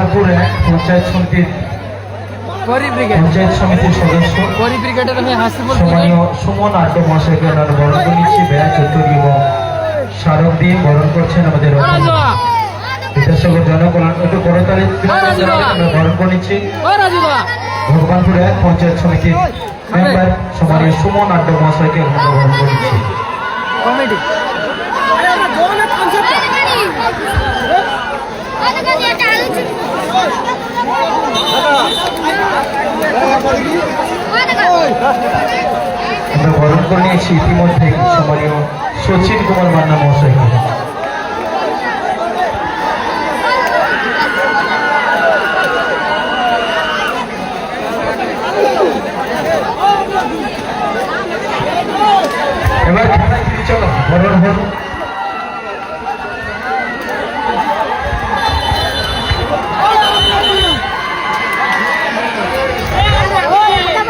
ভগবানপুর এক পঞ্চায়েত সমিতির সদস্য সম্মানীয় সুমন আড্ড মহাশয়কে ওনার বরণ করে নিচ্ছি। ব্যাচ উত্তরী এবং স্মারক দিয়ে বরণ করছেন আমাদের বিদ্যাসাগর জনকল্যাণ একটু করতালি আমরা বরণ করে নিচ্ছি। ভগবানপুর এক পঞ্চায়েত সমিতির মেম্বার সম্মানীয় সুমন আড্ড মহাশয়কে আমরা বরণ করে নিচ্ছি। আমরা বরণ করে নিয়েছি ইতিমধ্যে সম্মানীয় সচিন কুমার মান্না মহাশয়কে। এবার চলো বরণ হল।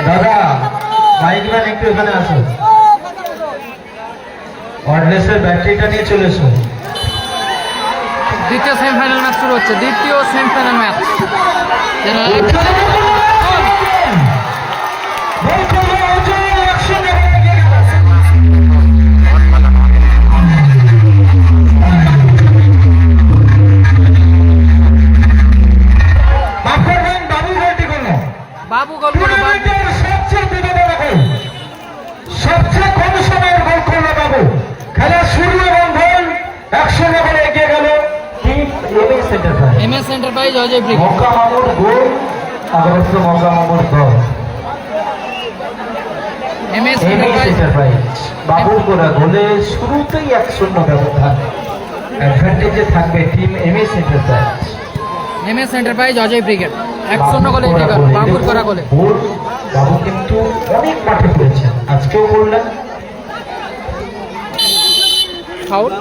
দাদা বাইক ম্যান একটু এখানে আসো, ওয়ারলেসের ব্যাটারিটা নিয়ে চলে এসো। দ্বিতীয় সেমিফাইনাল ম্যাচ শুরু হচ্ছে, দ্বিতীয় সেমিফাইনাল ম্যাচ। বাবু গোল করলো, সবচেয়ে কম সময়ের গোল করলো বাবু। খেলা শুরু এবং গোল 100 গোলে এগিয়ে গেল MS enterprise Ajay brigade. Mecca মামুর গোল আগস্ট মক্কা মামুর গোল এমএস এন্টারপ্রাইজ বাবুর করা গোলে শুরুতেই 1-0 ব্যবধান। অ্যাডভান্টেজে থাকবে team MS enterprise. MS enterprise Ajay brigade 1-0 গোলে এগিয়ে গেল বাবুর করা গোলে। বাবু কিন্তু অনেক মাঠে পড়েছেন, আজকেও বললেন ফাউল।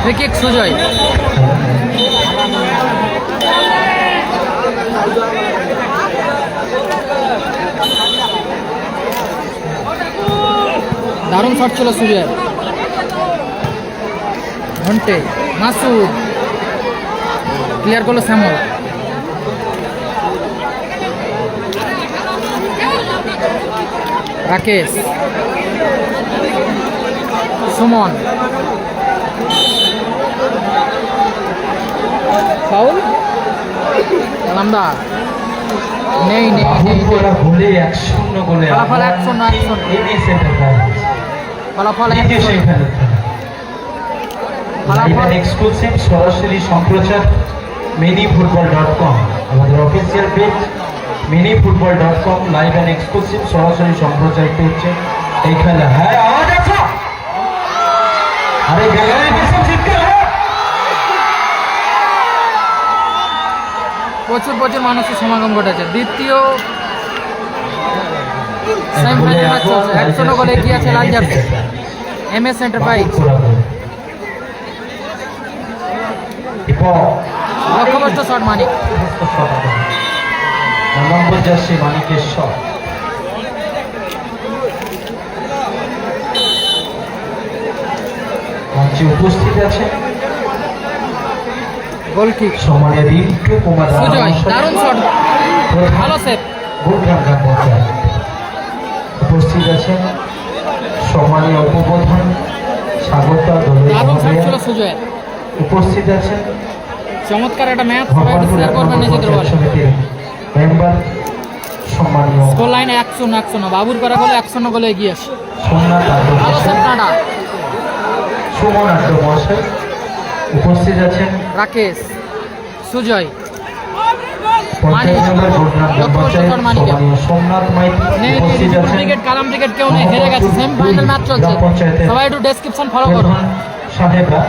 Free kick Sujoy. দারুণ শট ছিল সুজয়। ঘন্টে মাসুদ ক্লিয়ার করলো শ্যামল। রাকেশ, সুমন, ফাউল নামদার নেই নেই গোলে 1-0 গোলে ফলাফল 1-0 ফলাফল এক্সক্লুসিভ সরাসরি সম্প্রচার minifutbol.com আমাদের official page minifutbol.com live and exclusive সরাসরি সম্প্রচারিত হচ্ছে এই খেলা। হ্যাঁ আওয়াজ আছে, আরে গ্যালারি পেছন জিততে হবে। প্রচুর মানুষের সমাগম ঘটেছে। দ্বিতীয় সেমিফাইনাল ম্যাচ চলছে, 1-0 গোলে এগিয়ে আছে লাল জার্সি এমএস এন্টারপ্রাইজ। লক্ষ্যভ্রষ্ট শট মানিক, নম্বর জার্সি মানিকের শট। মঞ্চে উপস্থিত আছে গোলকিক সম্মানীয় রিন্টু কুমার সুজয়। দারুণ শট, ভালো সেভ। উপস্থিত আছেন সম্মানীয় উপপ্রধান স্বাগত দারুণ শট ছিল সুজয়। উপস্থিত আছেন চমৎকার একটা ম্যাচ, সবাই শেয়ার করবেন নিজেদের বলে। মেম্বার সম্মানীয় স্কোর লাইন 1-0 বাবুর করা গোলে 1-0 গোলে এগিয়ে আসে। ভালো সেভ কাটা। সুমন আড্ড মহাশয় উপস্থিত আছেন। রাকেশ, সুজয়, সোমনাথ মাইতি ব্রিগেড, কালাম ব্রিগেড কেউ নেই, হেরে গেছে। সেমিফাইনাল ম্যাচ চলছে, সবাই একটু ডেসক্রিপশন ফলো করো। সাহেবরা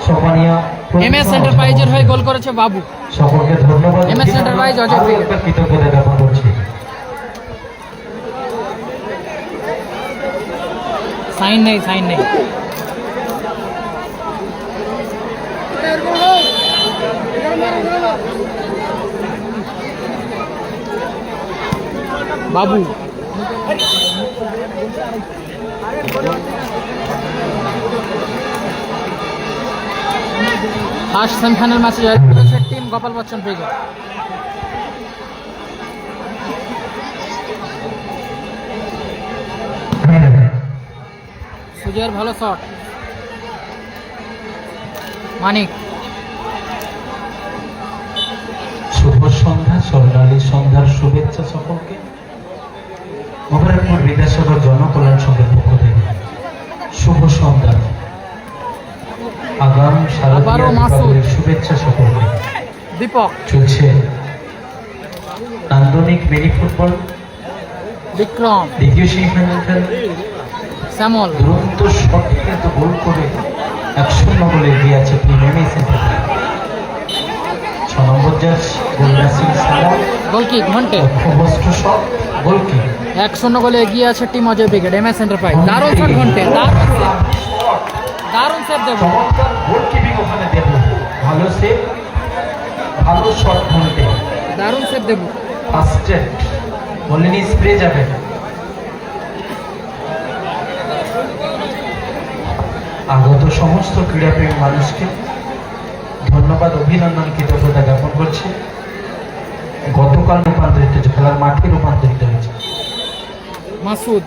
সম্মানীয় এমএস এন্টারপ্রাইজের হয়ে গোল করেছে বাবু। সকলকে ধন্যবাদ। এমএস এন্টারপ্রাইজ অজয় ব্রিগেড কৃতজ্ঞতা জ্ঞাপন করছি। সাইন নেই বাবু। ফার্স্ট সেমিফাইনাল ম্যাচে জয় করেছে টিম গোপাল বচ্চন ব্রিগেড। সুজয়ের ভালো শট, মানিক শুভ সন্ধ্যা, স্বর্ণালী সন্ধ্যার শুভেচ্ছা সকলকে। মোবারকপুর বিদ্যাসাগর জনকল্যাণ সংঘের পক্ষ থেকে শুভ সন্ধ্যা, আগাম আবারও মাসুদ। শারদীয়ার শুভেচ্ছা সকলকে। দীপক, চলছে নান্দনিক মিনি ফুটবল বিক্রম, দ্বিতীয় সেমিফাইনাল খেলা। শ্যামল, দুরন্ত শটে কিন্তু গোল করে 1-0 গোলে এগিয়ে আছে টিম এমএস সেন্টার। 6 নম্বর জার্সি গোলরাসিং শ্যামল, গোলকিক ঘন্টে, লক্ষ্যভ্রষ্ট শট, গোলকি 1-0 গোলে এগিয়ে আছে team Ajay brigade. MS enterprise দারুণ শট ঘন্টে, দারুণ সেভ দেব, চমৎকার গোলকিপিং ওখানে দেব, ভালো সেভ, ভালো শট ঘন্টে, দারুণ সেভ দেব। ফার্স্ট বলেনি স্প্রে যাবে। আগত সমস্ত ক্রীড়াপ্রেমী মানুষকে ধন্যবাদ, অভিনন্দন, কৃতজ্ঞতা জ্ঞাপন করছি। গতকাল রূপান্তরিত হয়েছে, খেলার মাঠে রূপান্তরিত হয়েছে। মাসুদ,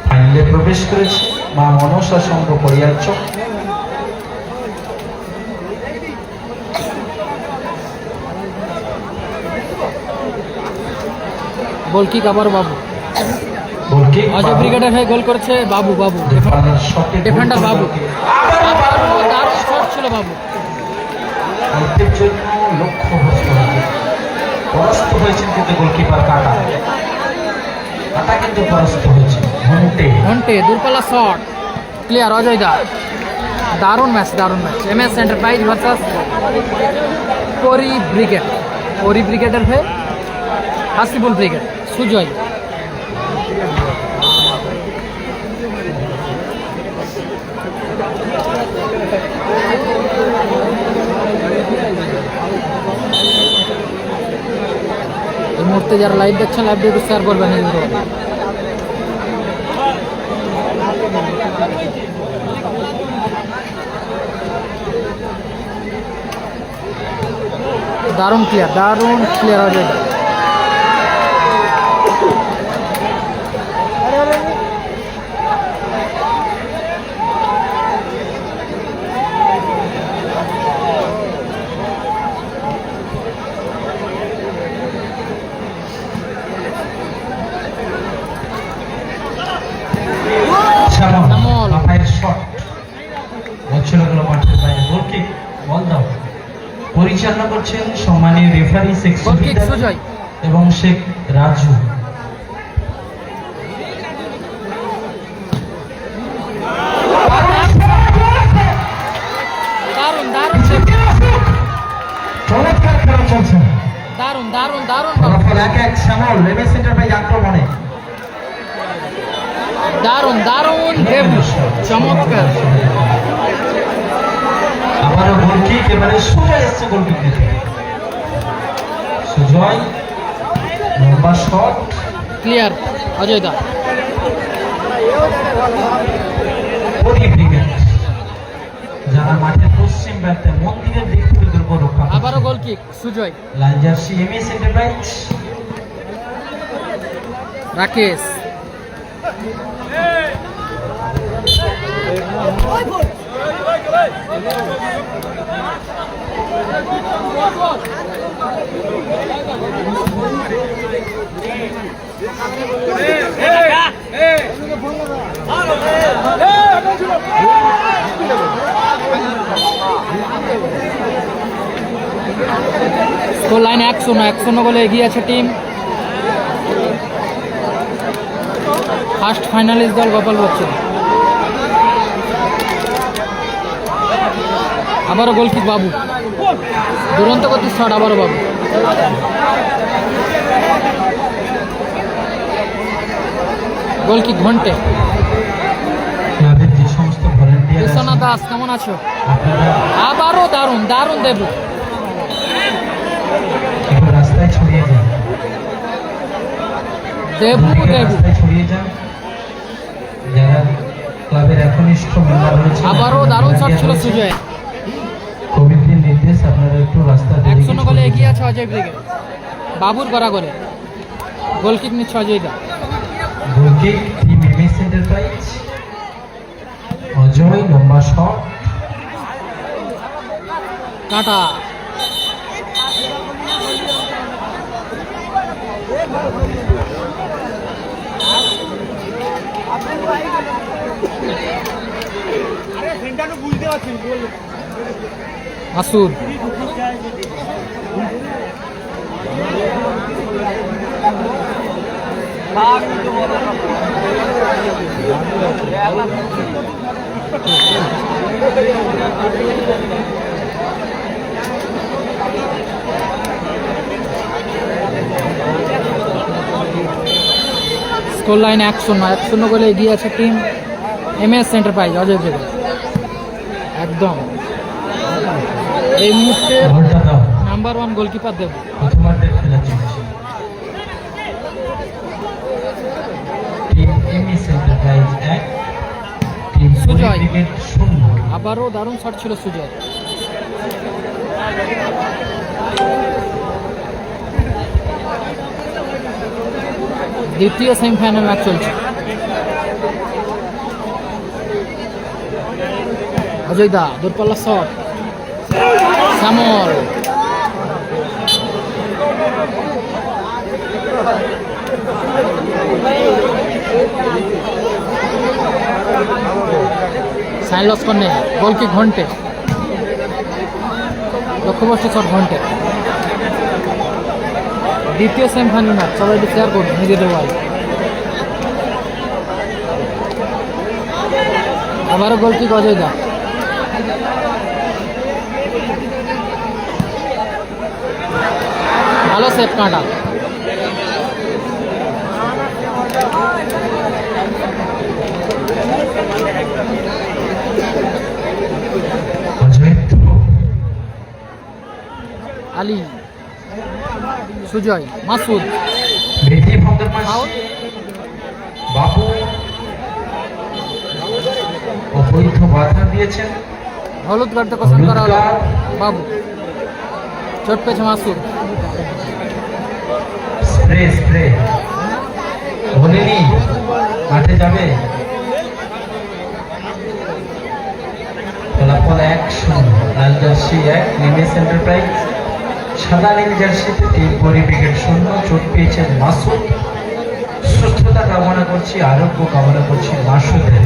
ফাইনালে প্রবেশ করেছে মা মনসা সংঘ পরিয়ার্চ। গোলকিক আবার বাবু, গোলকিক অজয় ব্রিগেডের হয়ে গোল করেছে বাবু। ডিফেন্ডার বাবু, আবারও দারুণ শট ছিল বাবু। অল্পের জন্য লক্ষ্যভ্রষ্ট হয়েছে, পরাস্ত হয়েছেন কিন্তু গোলকিপার কাটা কিন্তু পরাস্ত হয়েছে। ঘন্টে দূরপাল্লা শট, ক্লিয়ার অজয় দা। দারুণ ম্যাচ, দারুণ ম্যাচ। এমএস এন্টারপ্রাইজ ভার্সাস পরি ব্রিগেড। পরি ব্রিগেডের হয়ে হাসিবুল ব্রিগেড। সুজয়, এই মুহূর্তে যারা লাইভ দেখছেন লাইভ ভিডিও শেয়ার করবেন। দারুণ ক্লিয়ার অজয় দা। শ্যামল, মাথায় শট, বলছিল গুলো মাঠের বাইরে। গোলকিক, বল দাও। পরিচালনা করছেন সম্মানীয় রেফারি শেখ গোলকিক সুবিদার সুজয়, এবং শেখ রাজু। চমৎকার খেলা চলছে, দারুণ ফলাফল 1-1 শ্যামল। এমএস সেন্টারপ্রাইজ আক্রমণে দারুণ দেবু, চমৎকার। আবারও গোলকিক, এবারে সুজয় এসছে গোলকিক নিতে। সুজয় লম্বা শট, ক্লিয়ার অজয় দা। পরি ব্রিগেড যারা মাঠের পশ্চিম প্রান্তে মন্দিরের দিক থেকে দুর্বল রক্ষা করছে। আবারও গোলকিক সুজয়, লাল jersey MS enterprise. Rakesh, score line 1-0 গোলে এগিয়ে আছে টিম ফার্স্ট ফাইনালিস্ট দল গোপাল বচ্চন। আবারও গোলকিক বাবু, দুরন্ত গতি শট, আবারও বাবু। গোলকিক ঘন্টে। ক্লাবের যে সমস্ত ভলান্টিয়ার কৃষ্ণা দাস, কেমন আছো? আপনারা আবারও দারুণ দেবু। একটু রাস্তায় ছড়িয়ে যান, দেবু রাস্তায় ছড়িয়ে যান। যারা ক্লাবের একনিষ্ঠ মেম্বার রয়েছে, আবারও দারুণ শট ছিল সুজয়। আপনারা একটু রাস্তা 1-0 গোলে এগিয়ে আছে অজয় ব্রিগেড। বাবুর করা গোলে গোল কিক নিচ্ছে অজয়দা। Goal kick team MS enterprise. Ajay লম্বা শট, কাটা মাসুদ। স্কোর লাইন 1-0 গোলে এগিয়ে আছে team MS enterprise Ajay brigade. একদম এই মুহূর্তে গোলটা দাও। Number 1 goalkeeper Deb. প্রথমার্ধের খেলা চলছে। Team MS enterprise 1, team Sujoy. Cricket 0। আবারও দারুণ শট ছিল সুজয়। দ্বিতীয় সেমিফাইনাল ম্যাচ চলছে। অজয় দা দূরপাল্লা শট, শ্যামল সাইন লস করনে গোল কি ঘন্টে লক্ষ্যবস্তু শট ঘন্টে। দ্বিতীয় সেমিফাইনাল ম্যাচ সবাই একটু শেয়ার করুন নিজেদের ওয়াল। আবারও গোল কিক অজয় দা। ভালো সেভ কাটা। অজয় আলী, সুজয়, মাসুদ, মেথি ফন্দর মাস আউট। বাবু অবৈধ বাধা দিয়েছেন। হলুদ কার্ডে কোশ্চেন করা হলো বাবু। চোট পেয়েছে মাসুদ। স্প্রে বলেনি মাঠে যাবে। ফলাফল 1-0। লাল জার্সি 1, এমএস এন্টারপ্রাইজ। সাদা নীল জার্সিতে টিম ব্রিগেড 0। চোট পেয়েছেন মাসুদ। সুস্থতা কামনা করছি, আরোগ্য কামনা করছি মাসুদের।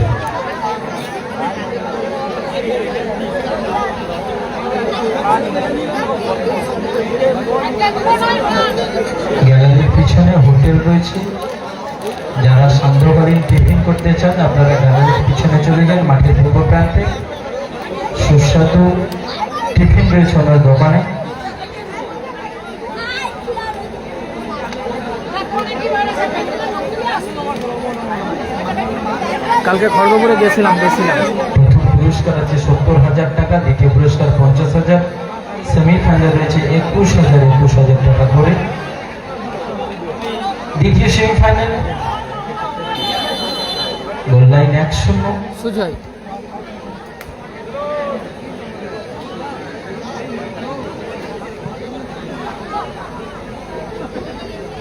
গ্যালারির পিছনে হোটেল রয়েছে। যারা সান্ধ্যকালীন টিফিন করতে চান আপনারা গ্যালারির পিছনে চলে যান। মাঠের পূর্ব প্রান্তে সুস্বাদু টিফিন রয়েছে ওনার দোকানে। কালকে খড়গপুরে গেছিলাম। প্রথম পুরস্কার আছে 70,000 টাকা, দ্বিতীয় পুরস্কার 50,000, সেমিফাইনাল রয়েছে 21,000 টাকা করে। দ্বিতীয় semifinal goal line 1-0। Sujoy,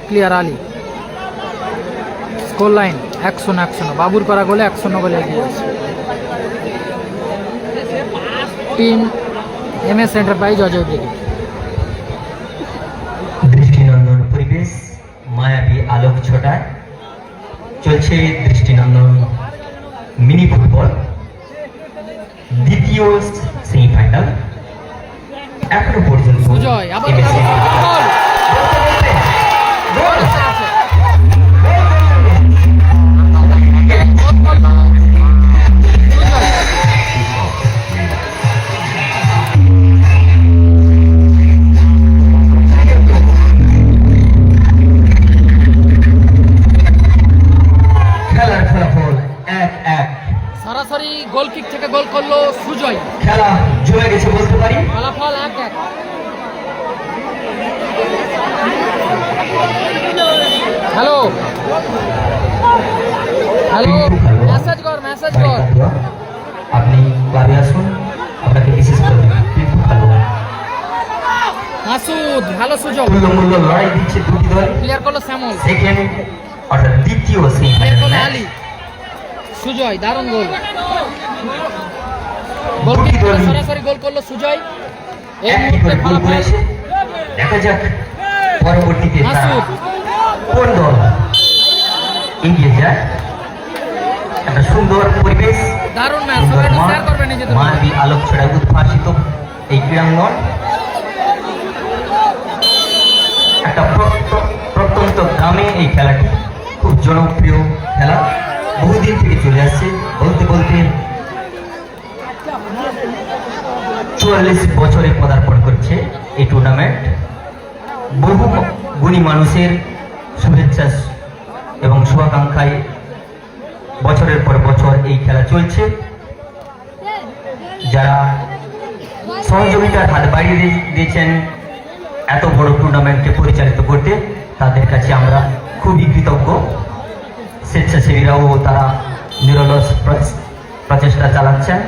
clear Ali. Score line 1-0। বাবুর করা গোলে 1-0 গোলে এগিয়ে আছে team MS enterprise Ajay brigade. দৃষ্টিনন্দন পরিবেশ, মায়াবী আলোক ছোটায় চলছে দৃষ্টিনন্দন মিনি ফুটবল দ্বিতীয় সেমিফাইনাল। এখনো পর্যন্ত সুজয় আবার MSC গোল। খেলার ফলাফল 1-1। সরাসরি গোল কিক থেকে গোল করলো সুজয়। খেলা জমে গেছে বলতে পারি। ফলাফল 1-1। হ্যালো মেসেজ কর। আপনি ক্লাবে আসুন, আপনাকে বিশেষ করে পিন্টু খেলোয়াড় ভালো সুযোগ। তুল্যমূল্য লড়াই দিচ্ছে দুটি দল। ক্লিয়ার করলো স্যামল। সেকেন্ড অর্থাৎ দ্বিতীয় ক্লিয়ার সেমিফাইনাল করলো ম্যাচ। আলী। সুজয় দারুণ গোল। দুটি গোলকিপার দলই সরাসরি গোল করলো সুজয়। এই একটি মুহূর্তে করে গোল ফলাফল করেছে। দেখা যাক পরবর্তীতে তারা মাসুদ। কোন দল এগিয়ে যায়। একটা সুন্দর পরিবেশ, দারুণ ম্যাচ। সুন্দর সবাই একটু মাঠ, শেয়ার করবেন নিজেদের মধ্যে। মায়াবী আলোক ছড়ায় উদ্ভাসিত এই ক্রীড়াঙ্গন। একটা প্রত্যন্ত গ্রামে এই খেলাটি খুব জনপ্রিয় খেলা, বহুদিন থেকে চলে আসছে। বলতে বলতে 44 বছরে পদার্পণ করছে এই টুর্নামেন্ট। বহু গুণী মানুষের শুভেচ্ছা এবং শুভাকাঙ্ক্ষায় বছরের পর বছর এই খেলা চলছে। যারা সহযোগিতার হাত বাড়িয়ে দিয়েছেন এত বড় টুর্নামেন্টকে পরিচালিত করতে, তাদের কাছে আমরা খুবই কৃতজ্ঞ। স্বেচ্ছাসেবীরাও তারা নিরলস প্রচেষ্টা চালাচ্ছেন।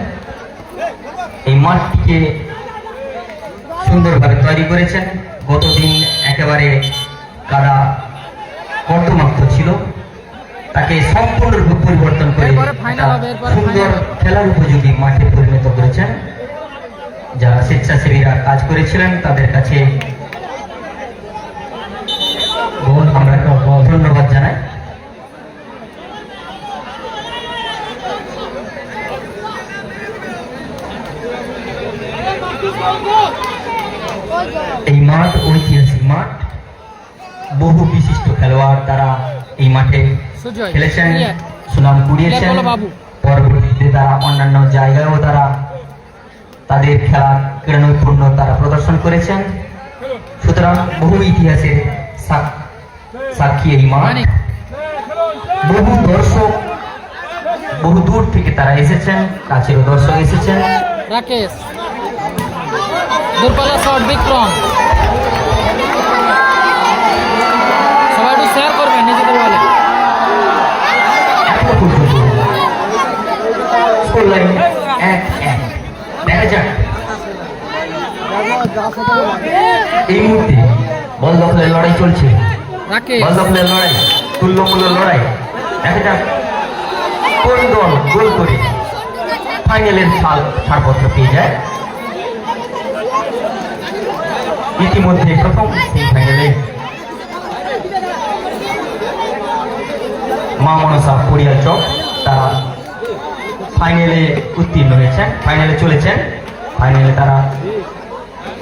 এই মাঠটিকে সুন্দরভাবে তৈরি করেছেন। গতদিন একেবারে কাদা কর্দমাক্ত ছিল, তাকে সম্পূর্ণরূপে পরিবর্তন করে এরপরে ফাইনাল হবে, এরপরে সুন্দর ফাইনাল। খেলার উপযোগী মাঠে পরিণত করেছেন। যারা স্বেচ্ছাসেবীরা কাজ করেছিলেন তাদের কাছে আমরা ধন্যবাদ জানাই। এই মাঠ ঐতিহাসিক মাঠ, বহু বিশিষ্ট খেলোয়াড় তারা এই মাঠে সুজয় খেলেছেন, ক্লিয়ার। সুনাম কুড়িয়েছেন। ক্লিয়ার করলো বাবু। পরবর্তীতে তারা অন্যান্য জায়গায়ও তারা তাদের খেলা ক্রীড়ানৈপুণ্য তারা প্রদর্শন করেছেন। সুতরাং বহু ইতিহাসের সাক্ষী এই মাঠ। মানিক। বহু দর্শক বহু দূর থেকে তারা এসেছেন, কাছেরও দর্শক এসেছেন। রাকেশ। দূরপাল্লা শট বিক্রম। সবাই একটু শেয়ার করবেন নিজেদের বলে। এখনো পর্যন্ত স্কোর লাইন 1-1। দেখা যাক এই মুহূর্তে বল দখলের লড়াই চলছে। রাকেশ। বল দখলের লড়াই, তুল্যমূল্য লড়াই। দেখা যাক কোন দল গোল করে ফাইনালের ছাড়পত্র পেয়ে যায়। ইতিমধ্যে প্রথম সেমিফাইনালে মা মনসা পড়িয়া চক তারা ফাইনালে উত্তীর্ণ হয়েছেন, ফাইনালে চলেছেন। ফাইনালে তারা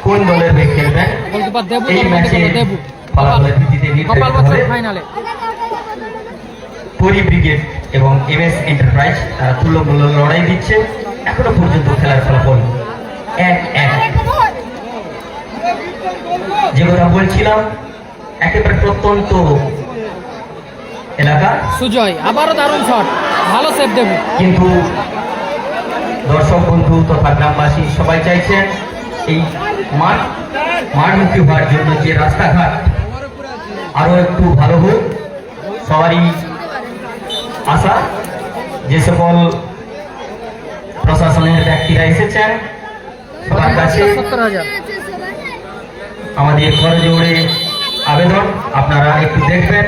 কোন দলের হয়ে খেলবেন গোলকিপার দেবু। এই ম্যাচে দেবু। ফলাফলের ভিত্তিতে কপাল নির্ধারিত বছর হবে। ফাইনালে। পরি ব্রিগেড এবং এমএস এন্টারপ্রাইজ তারা তুল্যমূল্য লড়াই দিচ্ছে। এখনো পর্যন্ত খেলার ফলাফল 1-1। যে কথা বলছিলাম, একেবারে প্রত্যন্ত এলাকা, সুজয় আবারও দারুণ শট, ভালো সেভ দেবু। কিন্তু দর্শক বন্ধু তথা গ্রামবাসী সবাই চাইছেন এই মাঠমুখী হওয়ার জন্য যে রাস্তাঘাট আরো একটু ভালো হোক। সবারই আশা, যে সকল প্রশাসনের ব্যক্তিরা এসেছেন সবার কাছে 70,000। আমাদের করজোড়ে আবেদন, আপনারা একটু দেখবেন।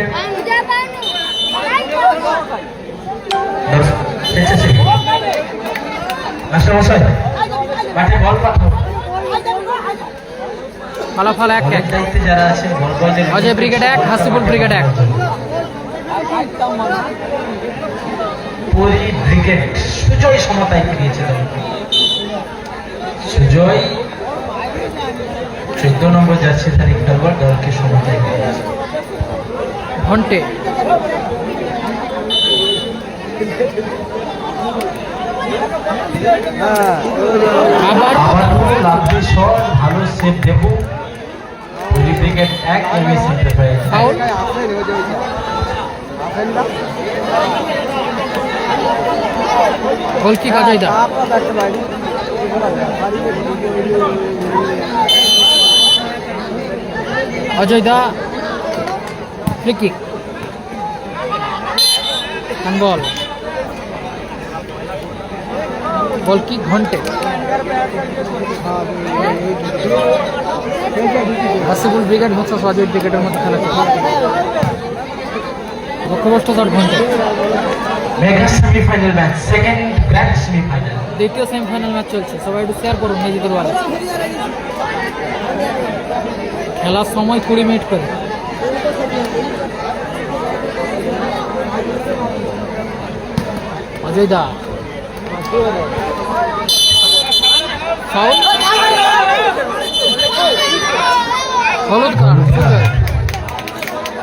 স্বেচ্ছাসেবী মাস্টারমশাই মাঠে বল পাঠাও। ফলাফল 1-1। দায়িত্বে যারা আছেন বল বলদের অজয় ব্রিগেড 1, হাসিবুল ব্রিগেড 1। পরি ব্রিগেড সুজয় সমতায় ফিরিয়েছে দলকে। সুজয় 14 নম্বর জার্সি ধারী খেলোয়াড় দলকে সমতায় ফিরিয়েছে। ঘন্টে। আবার আবার লাভলি শট, ভালো save Debu. Pari brigade 1, MS enterprise foul. Goal kick Ajay da. Ajay da free kick. Handball. Ball kick Ghonte Hasibul brigade versus Ajay ব্রিগেডের মধ্যে খেলা চলছে লক্ষ্যভ্রষ্ট shot Ghonte mega semifinal match, second grand semifinal. দ্বিতীয় সেমিফাইনাল ম্যাচ চলছে, সবাই একটু শেয়ার করুন নিজেদের ওয়ালে। খেলার সময় 20 মিনিট করে। অজয় দা ফাউল, হলুদ কার্ড।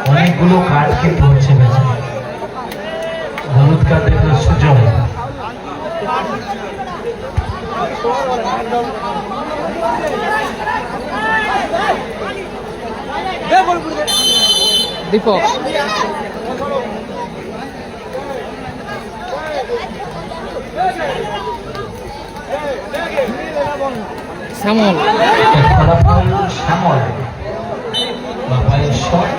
অনেকগুলো কার্ড কিন্তু হচ্ছে ম্যাচে, হলুদ কার্ড দেখলে সুযোগ। দীপক শ্যামল, ফলাফল শ্যামল বাবাই শট,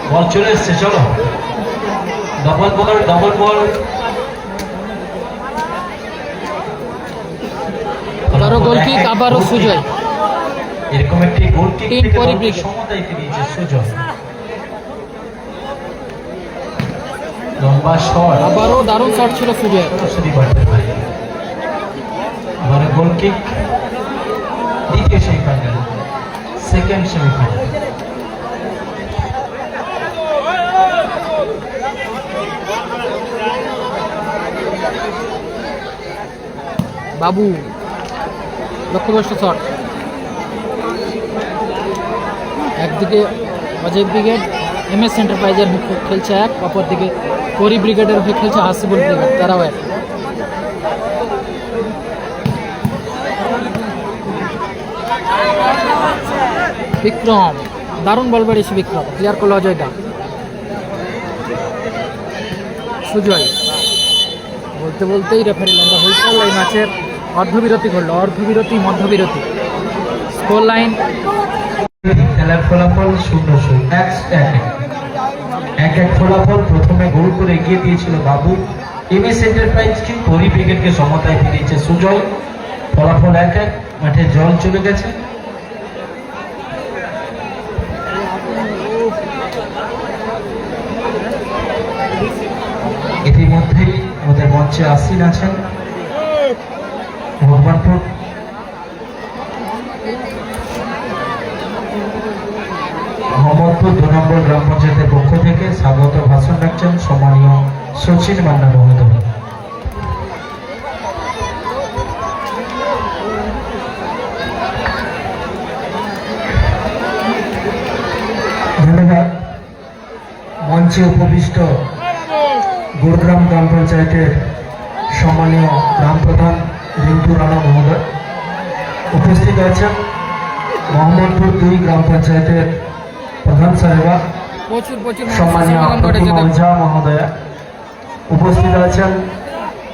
বল চলে এসছে, চলো ডবল বল, ডবল বল। আবারও গোল কিক, আবারও সুজয়। এরকম একটি গোল কিক তিন থেকে পরিপ্রেক্ষিত। সমতায় ফিরিয়েছে সুজয়। লম্বা শট, আবারও দারুণ শট ছিল সুজয়। সরাসরি বাড়তে পারে। আবার গোল কিক, দ্বিতীয় সেমিফাইনাল, সেকেন্ড সেমিফাইনাল। বাবু লক্ষ্যভ্রষ্ট শট। একদিকে অজয় ব্রিগেড MS এন্টারপ্রাইজের হয়ে খেলছে এক, অপরদিকে পরি ব্রিগেডের হয়ে খেলছে হাসিবুল ব্রিগেড, তারাও এক। বিক্রম দারুণ বল বেড়েছে, বিক্রম ক্লিয়ার করলো অজয় দা। সুজয় বলতে বলতেই রেফারি লাইনটা হুইসেল। এই ম্যাচের অর্ধবিরতি ঘটল, অর্ধবিরতি মধ্যবিরতি। স্কোর লাইন খেলার ফলাফল 0-0, এক এক ফলাফল। প্রথমে গোল করে এগিয়ে দিয়েছিল বাবু, MS এন্টারপ্রাইজকে পরি ব্রিগেডকে সমতায় ফিরিয়েছে সুজয়। ফলাফল 1-1, মাঠে জল চলে গেছে। ইতিমধ্যেই আমাদের মঞ্চে আসীন আছেন ভগবানপুর মোহাম্মদপুর 2 নম্বর গ্রাম পঞ্চায়েতের পক্ষ থেকে স্বাগত ভাষণ রাখছেন সম্মানীয় সচিন মান্না মহোদয়। ধন্যবাদ। মঞ্চে উপবিষ্ট গুরগ্রাম গ্রাম পঞ্চায়েতের সম্মানীয় গ্রাম প্রধান রিন্টু রানা মহোদয়, উপস্থিত আছেন মোহাম্মদপুর 2 গ্রাম পঞ্চায়েতের প্রধান সাহেবা প্রচুর সম্মানীয় প্রতিমা ওঝা মহোদয়া, উপস্থিত আছেন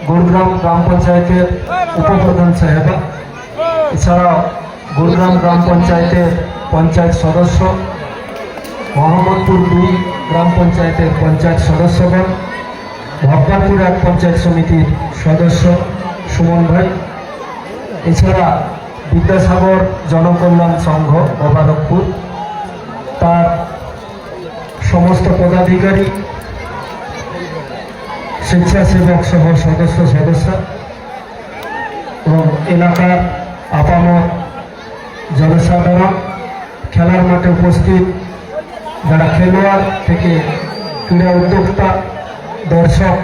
গুরগ্রাম গ্রাম পঞ্চায়েতের উপপ্রধান সাহেবা, এছাড়াও গুরগ্রাম গ্রাম পঞ্চায়েতের পঞ্চায়েত সদস্য, মোহাম্মদপুর 2 গ্রাম পঞ্চায়েতের পঞ্চায়েত সদস্যগণ, ভগবানপুর 1 পঞ্চায়েত সমিতির সদস্য সুমন ভাই, এছাড়া বিদ্যাসাগর জনকল্যাণ সংঘ মোবারকপুর, তার সমস্ত পদাধিকারী, স্বেচ্ছাসেবক সহ সদস্য এবং এলাকার আপামর জনসাধারণ, খেলার মাঠে উপস্থিত যারা খেলোয়াড় থেকে ক্রীড়া উদ্যোক্তা, দর্শক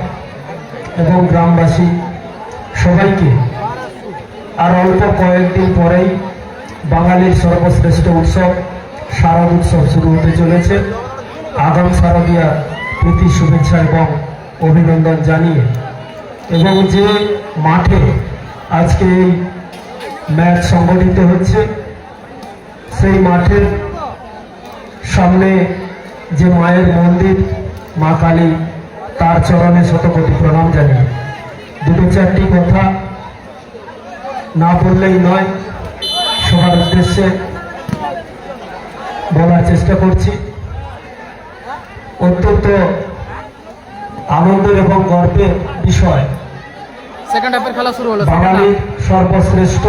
এবং গ্রামবাসী সবাইকে আর অল্প কয়েকদিন পরেই বাঙালির সর্বশ্রেষ্ঠ উৎসব শারদ উৎসব শুরু হতে চলেছে। আগাম শারদীয়া প্রীতি শুভেচ্ছা এবং অভিনন্দন জানিয়ে, এবং যে মাঠে আজকে এই ম্যাচ সংগঠিত হচ্ছে সেই মাঠের সামনে যে মায়ের মন্দির মা কালী, তার চরণে শতকোটি প্রণাম জানিয়ে 2-4টি কথা না বললেই নয়, সবার উদ্দেশ্যে বলার চেষ্টা করছি। অত্যন্ত আনন্দের এবং গর্বের বিষয় সেকেন্ড হাফের খেলা শুরু হলো বাঙালির সর্বশ্রেষ্ঠ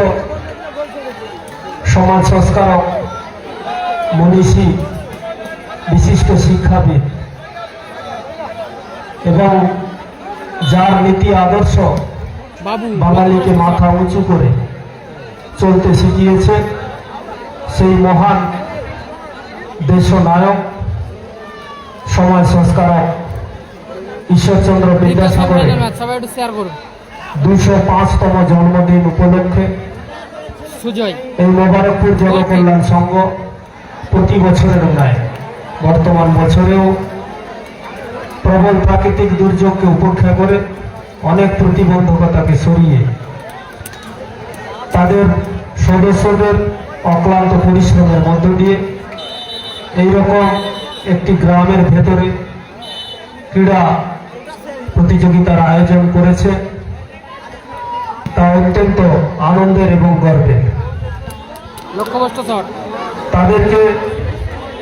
সমাজ সংস্কারক, মনীষী, বিশিষ্ট শিক্ষাবিদ এবং যার নীতি আদর্শ বাবু বাঙালিকে মাথা উঁচু করে চলতে শিখিয়েছে, সেই মহান দেশনায়ক, সমাজ সংস্কারক ঈশ্বরচন্দ্র বিদ্যাসাগরের সবাই একটু শেয়ার করুন। 205তম জন্মদিন উপলক্ষে সুজয় এই মোবারকপুর জনকল্যাণ সংঘ প্রতি বছরের ন্যায় বর্তমান বছরেও প্রবল প্রাকৃতিক দুর্যোগকে উপেক্ষা করে অনেক প্রতিবন্ধকতাকে সরিয়ে তাদের সদস্যদের অক্লান্ত পরিশ্রমের মধ্য দিয়ে এইরকম একটি গ্রামের ভেতরে ক্রীড়া প্রতিযোগিতার আয়োজন করেছে, তা অত্যন্ত আনন্দের এবং গর্বের। লক্ষ্যভ্রষ্ট শট। তাদেরকে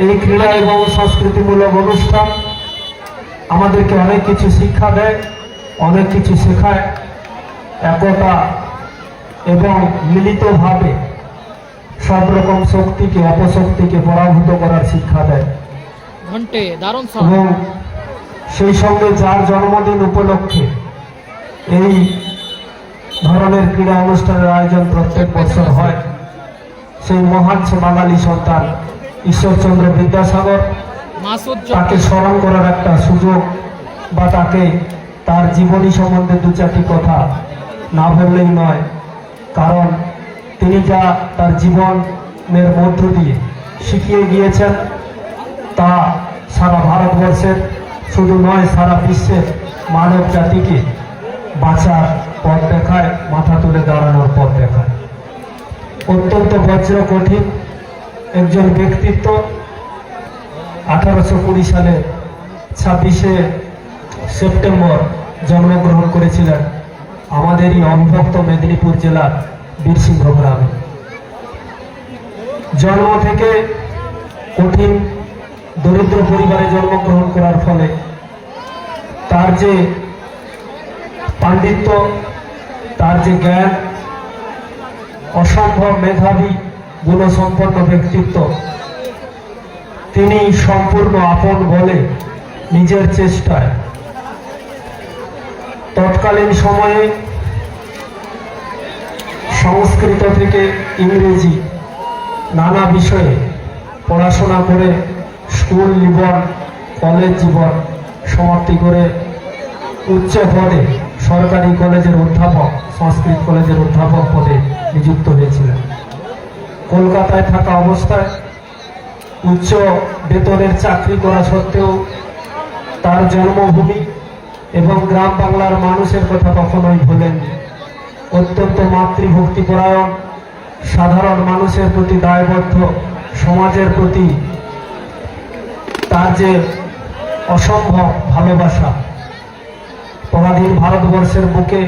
এই ক্রীড়া এবং সংস্কৃতিমূলক অনুষ্ঠান আমাদেরকে অনেক কিছু শিক্ষা দেয়, অনেক কিছু শেখায়, একতা এবং মিলিতভাবে সব রকম শক্তিকে, অপশক্তিকে পরাভূত করার শিক্ষা দেয়। ঘন্টে দারুণ শট। এবং সেই সঙ্গে যার জন্মদিন উপলক্ষে এই ধরনের ক্রীড়া অনুষ্ঠানের আয়োজন প্রত্যেক বছর হয়, সেই মহান বাঙালি সন্তান ঈশ্বরচন্দ্র বিদ্যাসাগর, মাসুদ তাকে স্মরণ করার একটা সুযোগ বা তাকে তার জীবনী সম্বন্ধে দু চারটি কথা না বললেই নয়। কারণ তিনি যা তার জীবনের মধ্য দিয়ে শিখিয়ে গিয়েছেন তা সারা ভারতবর্ষের শুধু নয়, সারা বিশ্বের মানব জাতিকে বাঁচার পথ দেখায়, মাথা তুলে দাঁড়ানোর পথ দেখায়। অত্যন্ত বজ্র কঠিন একজন ব্যক্তিত্ব। 1820 সালে 26শে সেপ্টেম্বর জন্মগ্রহণ করেছিলেন আমাদেরই অবিভক্ত মেদিনীপুর জেলার বীরসিংহ গ্রামে। জন্ম থেকে কঠিন দরিদ্র পরিবারে জন্মগ্রহণ করার ফলে তার যে পাণ্ডিত্য, তার যে জ্ঞান, অসম্ভব মেধাবী গুণসম্পন্ন ব্যক্তিত্ব, তিনি সম্পূর্ণ আপন বলে নিজের চেষ্টায় তৎকালীন সময়ে সংস্কৃত থেকে ইংরেজি নানা বিষয়ে পড়াশোনা করে স্কুল জীবন, কলেজ জীবন সমাপ্তি করে উচ্চ পদে সরকারি কলেজের অধ্যাপক, সংস্কৃত কলেজের অধ্যাপক পদে নিযুক্ত হয়েছিলেন। কলকাতায় থাকা অবস্থায় উচ্চ বেতনের চাকরি করা সত্ত্বেও তার জন্মভূমি এবং গ্রাম বাংলার মানুষের কথা কখনোই ভোলেননি। অত্যন্ত মাতৃভক্তিপরায়ণ, সাধারণ মানুষের প্রতি দায়বদ্ধ, সমাজের প্রতি তার যে অসম্ভব ভালোবাসা। পরাধীন ভারতবর্ষের বুকে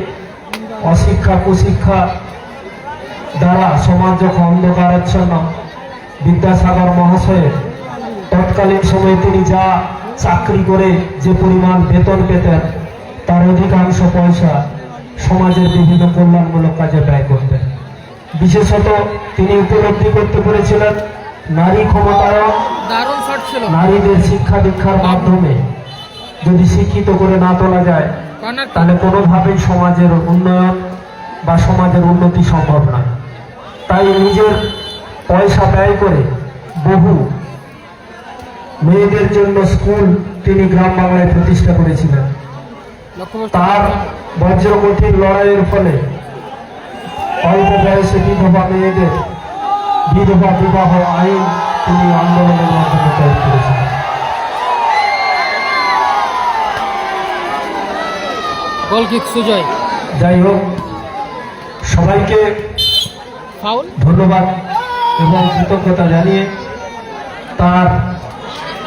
অশিক্ষা, কুশিক্ষা দ্বারা সমাজ যখন অন্ধকারাচ্ছন্ন, বিদ্যাসাগর মহাশয়ের তৎকালীন সময়ে তিনি যা চাকরি করে যে পরিমাণ বেতন পেতেন, তার অধিকাংশ পয়সা সমাজের বিভিন্ন কল্যাণমূলক কাজে ব্যয় করতেন। বিশেষত তিনি উপলব্ধি করতে পেরেছিলেন নারী ক্ষমতায়ন, দারুণ শট ছিল। নারীদের শিক্ষা দীক্ষার মাধ্যমে যদি শিক্ষিত করে না তোলা যায়, কর্নার তাহলে কোনোভাবেই সমাজের উন্নয়ন বা সমাজের উন্নতি সম্ভব নয়। তাই নিজের পয়সা ব্যয় করে বহু মেয়েদের জন্য স্কুল তিনি গ্রাম বাংলায় প্রতিষ্ঠা করেছিলেন। লক্ষ্যভ্রষ্ট। তার বজ্রকঠিন লড়াইয়ের ফলে অল্প বয়সে বিধবা মেয়েদের বিধবা বিবাহ আইন তিনি আন্দোলনের মাধ্যমে তৈরি করেছিলেন। Goal kick Sujoy. যাই হোক, সবাইকে ফাউল। ধন্যবাদ এবং কৃতজ্ঞতা জানিয়ে, তার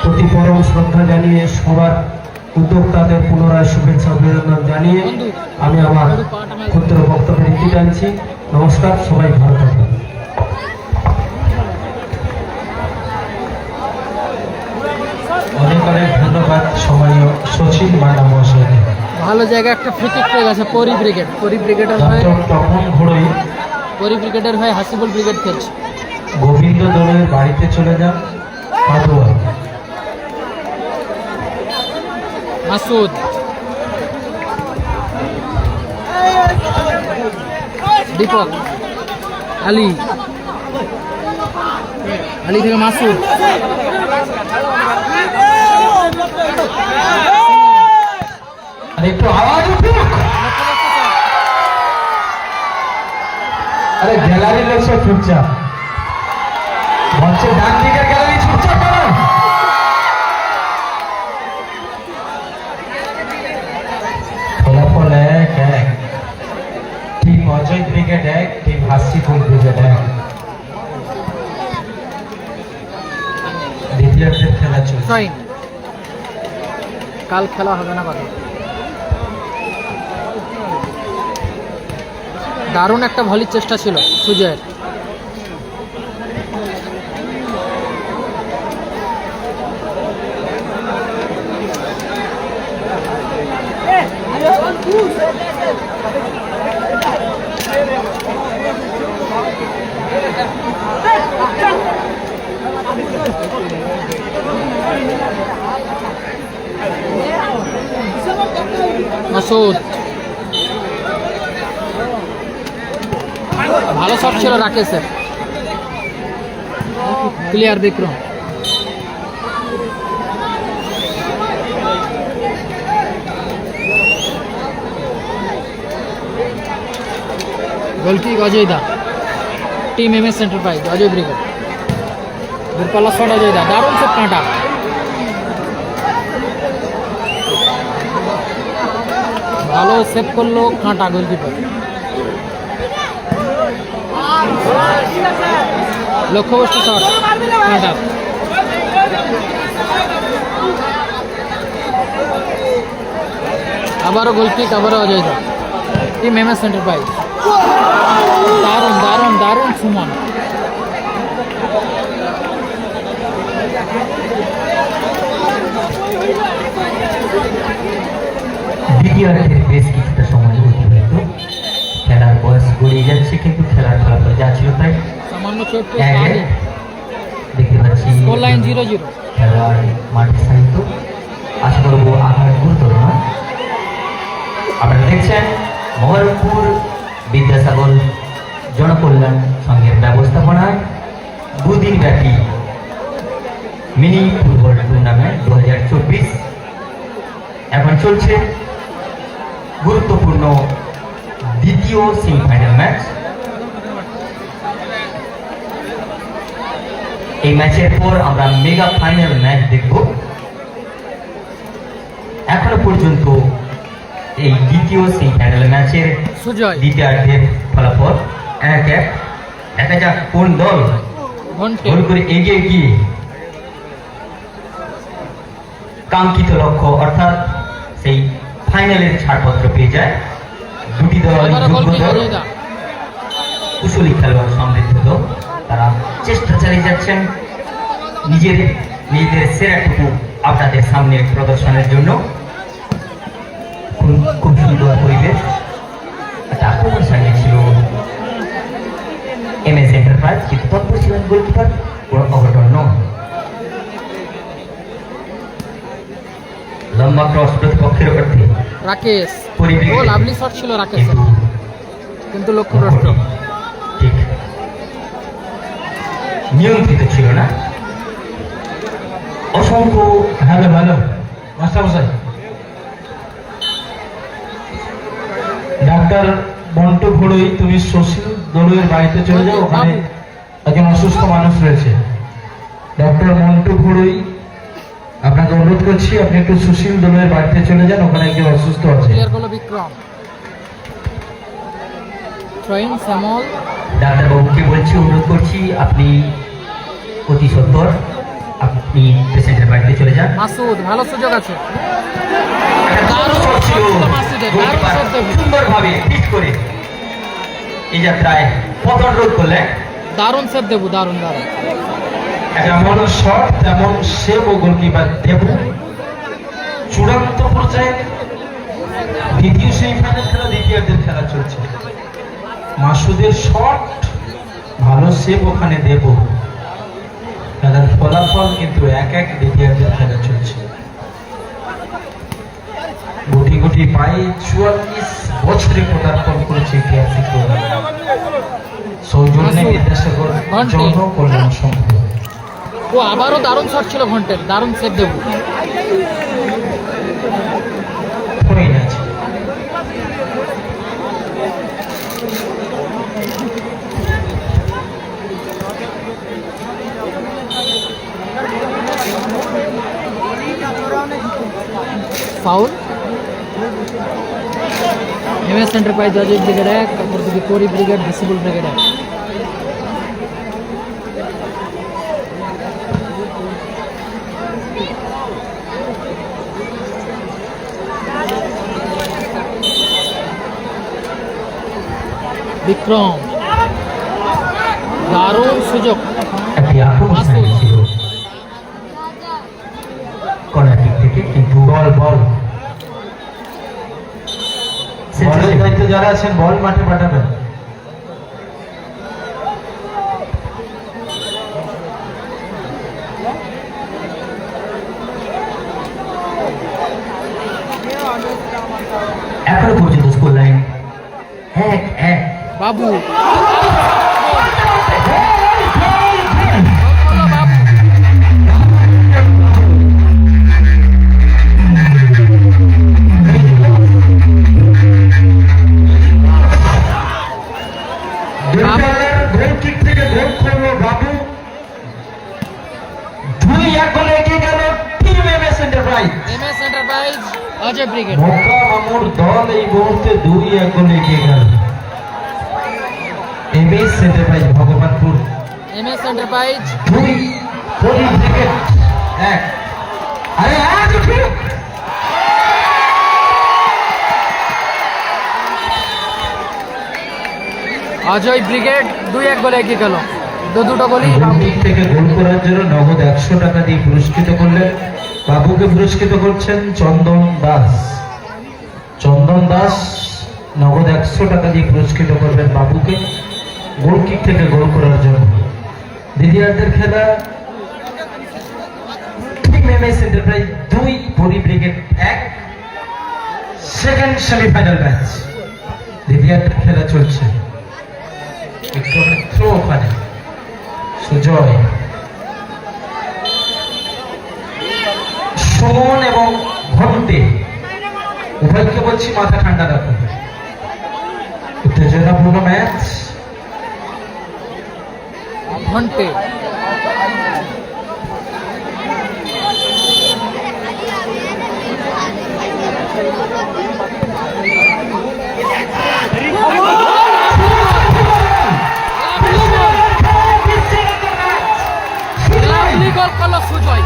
প্রতি পরম শ্রদ্ধা জানিয়ে, সবার উদ্যোক্তাদের পুনরায় শুভেচ্ছা অভিনন্দন জানিয়ে আমি আমার ক্ষুদ্র বক্তব্যের ইতি টানছি। নমস্কার, সবাই ভালো থাকবেন। অনেক অনেক ধন্যবাদ সম্মানীয় সচিব মান্না মহাশয়কে। ভালো জায়গায় একটা ফ্রি কিক পেয়ে গেছে পরি ব্রিগেড। পরি ব্রিগেডের হয়ে ডক্টর তপন ঘোড়ই পরি ব্রিগেডের হয়ে হাসিবুল ব্রিগেড খেলছে। গোবিন্দ দলের বাড়িতে চলে যান পাদুয়া। মাসুদ, দীপক, আলী, আলী থেকে মাসুদ, আর একটু আওয়াজ উঠুক। আরে গ্যালারির লোক সব চুপচাপ, মঞ্চের ডান দিকের গ্যালারি চুপচাপ করুন। ফলাফল 1-1। Team Ajay brigade 1, team Hasiful brigade 1। দ্বিতীয়ার্ধের খেলা চলছে। ট্রাইন কাল খেলা হবে না বাদে। দারুণ একটা ভলির চেষ্টা ছিল সুজয়ের। মাসুদ, ভালো শট ছিল রাকেশের। Clear Bikram, goal kick Ajay da, team MS enterprise Ajay brigade. দূরপাল্লা শট অজয় দা, দারুণ সব কাঁটা। ভালো সেভ করলো কাঁটা গোলকিপার। লক্ষ্যবস্তু শট কাঁটা। আবারও গোলকিক, আবারও Ajay da, team MS enterprise. দারুণ দারুণ দারুণ সুমন। দ্বিতীয়ার্ধের বেশ কিছুটা সময় অতিবাহিত। খেলার বয়স গড়িয়ে যাচ্ছে, কিন্তু খেলার ফলাফল যা ছিল তাই সামান্য চোট একে দেখতে পাচ্ছি। Score line 0-0। খেলার মাঠে সাহিত্য আশা করবো আঘাত গুরুতর নয়। আপনারা দেখছেন মোহরপুর বিদ্যাসাগর জনকল্যাণ সংঘের ব্যবস্থাপনায় দুদিন ব্যাপী মিনি ফুটবল টুর্নামেন্ট 2024 এখন চলছে গুরুত্বপূর্ণ দ্বিতীয় সেমিফাইনাল ম্যাচ। এই ম্যাচের পর আমরা মেগা ফাইনাল ম্যাচ দেখব। এখনো পর্যন্ত এই দ্বিতীয় সেমিফাইনাল ম্যাচের সুজয়, দ্বিতীয়ার্ধের ফলাফল 1-1। দেখা যাক কোন দল ঘন্টে, গোল করে এগিয়ে গিয়ে কাঙ্ক্ষিত লক্ষ্য অর্থাৎ সেই ফাইনালের ছাড়পত্র পেয়ে যায়। দুটি দল আবারও যোগ্য গোলকিক দল, অজয় দা। কুশলী খেলোয়াড় সমৃদ্ধ দল। তারা চেষ্টা চালিয়ে যাচ্ছেন নিজেদের সেরাটুকু আপনাদের সামনে প্রদর্শনের জন্য। খুব সুন্দর পরিবেশ। একটা আক্রমণ সাজিয়েছিল এমএস এন্টারপ্রাইজ, কিন্তু তৎপর ছিলেন গোলকিপার। কোনো অঘটন নয়। লম্বা ক্রস প্রতিপক্ষের অর্থে রাকেশ, ও লাভলি শট ছিল রাকেশের, কিন্তু লক্ষ্যভ্রষ্ট। ঠিক নিয়ন্ত্রিত ছিল না। অসংখ্য হ্যালো হ্যালো মাস্টারমশাই, ডাক্তার মন্টু ঘোড়ই, তুমি সুশীল দলুয়ের বাড়িতে চলে যাও, ওখানে একজন অসুস্থ মানুষ রয়েছে। ডক্টর মন্টু ঘোড়ই, আপনাকে অনুরোধ করছি আপনি একটু সুশীল দলুয়ের বাড়িতে চলে যান, ওখানে একজন অসুস্থ আছে। ক্লিয়ার করলো বিক্রম। ট্রেন শ্যামল, ডাক্তারবাবুকে বলছি, অনুরোধ করছি আপনি অতি সত্বর আপনি পেশেন্টের বাড়িতে চলে যান। মাসুদ, ভালো সুযোগ আছে। দারুণ শট ছিল মাসুদের, দারুণ গোলকিপার শট দেখুন। সুন্দরভাবে পিচ করে এই যাত্রায় পতন রোধ করলেন। দারুণ সেভ দেবু, দারুণ দারুণ। যেমন শট তেমন সেভ ও গোলকিপার দেবু চূড়ান্ত পর্যায়ে দ্বিতীয় সেমিফাইনাল খেলা, দ্বিতীয়ার্ধের খেলা চলছে। মাসুদের শট ভালো, সেভ ওখানে দেব। খেলার ফলাফল কিন্তু 1-1, দ্বিতীয়ার্ধের খেলা চলছে। গুটি গুটি পায়ে 44 বছরে পদার্পণ করেছে ঐতিহাসিক সৌজন্যে বিদ্যাসাগর যৌন কল্যাণ সংঘ। ও আবারও দারুণ শট ছিল ঘন্টের, দারুণ সেভ দেব। হয়ে গেছে। Foul. MS enterprise Ajay brigade 1, অপরদিকে কোরি ব্রিগেড ভিসিবল ব্রিগেড 1। বিক্রম, দারুণ সুযোগ। একটি আক্রমণ ছিল কর্নার দিক থেকে, কিন্তু বলের দায়িত্ব যারা আছেন বল মাঠে পাঠাবেন। এখনো পর্যন্ত স্কোর লাইন 1-1। বাবু অজয় ব্রিগেড। মক্কা মামুর দল এই মুহূর্তে 2-1 গোলে এগিয়ে গেল। MS enterprise Bhagwanpur MS enterprise 2, কোরি ব্রিগেড 1। আরে আজ ঠিক অজয় ব্রিগেড 2-1 গোলে এগিয়ে গেল। দুটো গোলই দিক থেকে গোল করার জন্য নগদ 100 টাকা দিয়ে পুরস্কৃত করলেন। বাবুকে পুরস্কৃত করছেন চন্দন দাস। চন্দন দাস নগদ 100 টাকা দিয়ে পুরস্কৃত করবেন বাবুকে গোল কিক থেকে গোল করার জন্য। দ্বিতীয়ার্ধের খেলা এমএস এন্টারপ্রাইজ 2, কোরি ব্রিগেড 1, সেকেন্ড সেমিফাইনাল ম্যাচ। দ্বিতীয়ার্ধের খেলা চলছে। বিক্রমের থ্রো ওখানে, সুজয়, সুমন এবং ঘন্টে উভয়কে বলছি মাথা ঠান্ডা রাখুন। উত্তেজনাপূর্ণ ম্যাচ। ঘন্টে গোল করলো সুজয়।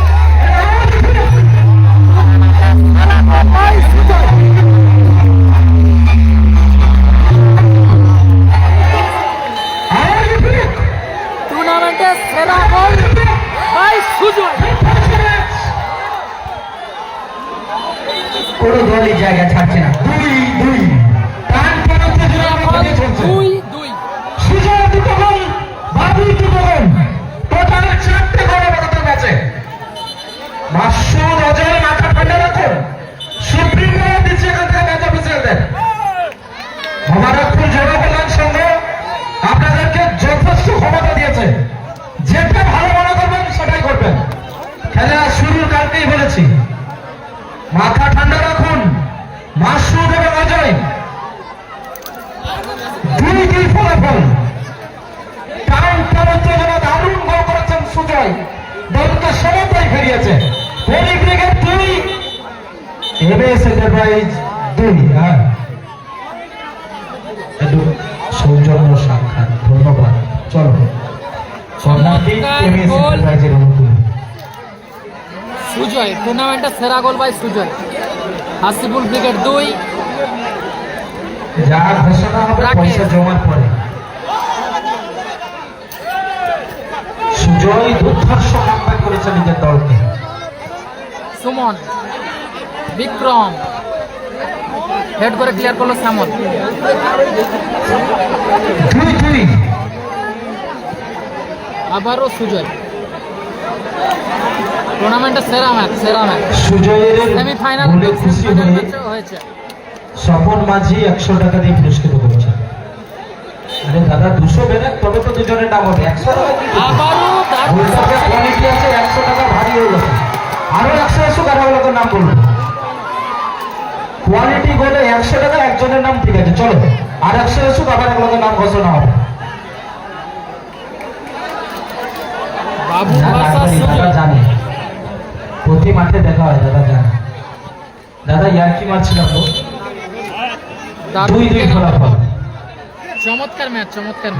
টুর্নামেন্টের সেরা গোল বাই সুজয়। কোনো দলই জায়গা ছাড়ছে না। 2-2 2-2 সুজয় 2 গোল, বাবু 2 গোল, টোটাল 4টে গোল আমাদের ম্যাচে। মাসুদ, অজয় মাথা ঠান্ডা রাখুন। সুপ্রিম কোর্ট দিচ্ছে এখান থেকে ম্যাচ অফিসিয়ালদের। ভগবানপুর যৌন কল্যাণ সংঘ আপনাদেরকে যথেষ্ট ক্ষমতা দিয়েছে, যেটা ভালো মনে করবেন সেটাই করবেন। খেলা শুরুর কালকেই বলেছি, মাথা ঠান্ডা রাখুন। মাসুদ এবং অজয় 2-2 ফলাফল। দারুণ গোল করেছেন সুজয়, দলকে সমতায় ফেরিয়েছে। কোরি ব্রিগেড 2, এমএস এন্টারপ্রাইজ 2। একটু সৌজন্য সাক্ষাৎ, ধন্যবাদ। চলো এন্টারপ্রাইজের অনুকূল সুজয়, টুর্নামেন্টের সেরা goal by Sujoy. Hasibul brigade 2, যা ঘোষণা হবে পয়সা জমার পরে। সুজয় দুর্ধর্ষ কামব্যাক করেছে নিজের দলকে। সুমন, বিক্রম, হেড করে ক্লিয়ার করলো সামন। 2-2 আবারও সুজয়। টুর্নামেন্টের সেরা ম্যাচ সুজয়ের সেমিফাইনাল গোলে খুশি হয়ে হয়েছে। স্বপন মাঝি 100 টাকা দিয়ে পুরস্কৃত করেছে। আরে দাদা 200 বেড়ে তবে তো দুজনের নাম হবে 100 টাকা কি আবারও গোলটাতে কোয়ালিটি আছে 100 টাকা ভারী হয়ে গেছে। আরো 100 এসো কারাওয়ালাকে নাম বলবো। কোয়ালিটি গোলে 100 টাকা একজনের নাম ঠিক আছে চলো আর 100 এসো আবার একজনের নাম ঘোষণা হবে। বাবু না, ভার্সাস দাদা সুজয়। জানে প্রতি মাঠে দেখা হয় দাদা জানে। দাদা ইয়ার্কি মারছিলাম তো। দারুণ 2-2 ফলাফল। চমৎকার ম্যাচ।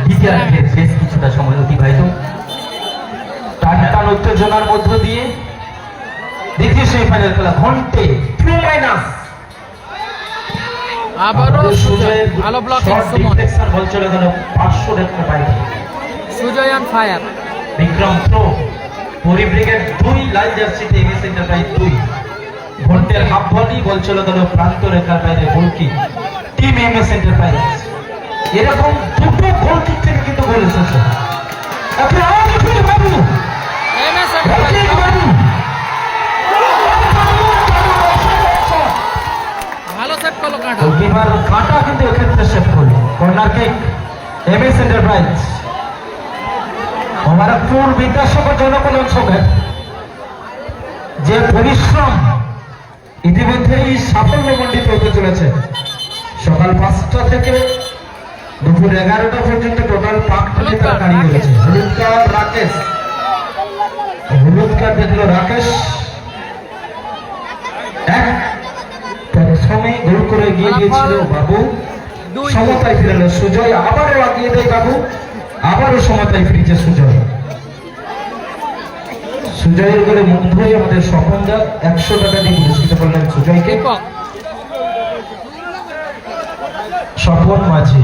দ্বিতীয়ার্ধের বেশ কিছুটা সময় অতিবাহিত। টানটান উত্তেজনার মধ্য দিয়ে দ্বিতীয় সেমিফাইনাল খেলা ঘন্টে 2-। আবারও সুজয় ভালো ব্লকিং সুমন। বল চলে গেল 500 টাকা বাইরে। Sujoy on fire. Bikram throw Pari brigade 2 লাল জার্সিতে এমএস এন্টারপ্রাইজ 2 ঘন্টের হাফ ভলি বল চলে গেল প্রান্ত রেখার বাইরে গোলকি টিম এমএস এন্টারপ্রাইজ। এরকম দুটো গোল কিক থেকে কিন্তু গোল এসেছে। আপনি আগে ফিরে বাবু এমএস বাবু ভালো সেভ করলো কাটা। গোলকিপার কাটা কিন্তু এক্ষেত্রে সেভ করলো। Corner kick MS enterprise. Hamarapur Vidyasagar Janakalyan संघेर যে পরিশ্রম ইতিমধ্যেই সাফল্যমণ্ডিত হতে চলেছে। সকাল 5টা থেকে দুপুর 11টা পর্যন্ত টোটাল 5টা তারা দাঁড়িয়ে রয়েছে। হলুদ কার্ড দেখলো রাকেশ প্রথমে গোল করে এগিয়ে গিয়েছিল বাবু, সমতায় ফিরল সুজয়, আবারও আগিয়ে দেয় বাবু, আবারও সমতায় ফিরেছে সুজয়। সুজয়ের গোলে মুগ্ধ হয়ে আমাদের স্বপনদা 100 টাকা দিয়ে পুরস্কৃত করলেন সুজয়কে। স্বপন মাঝি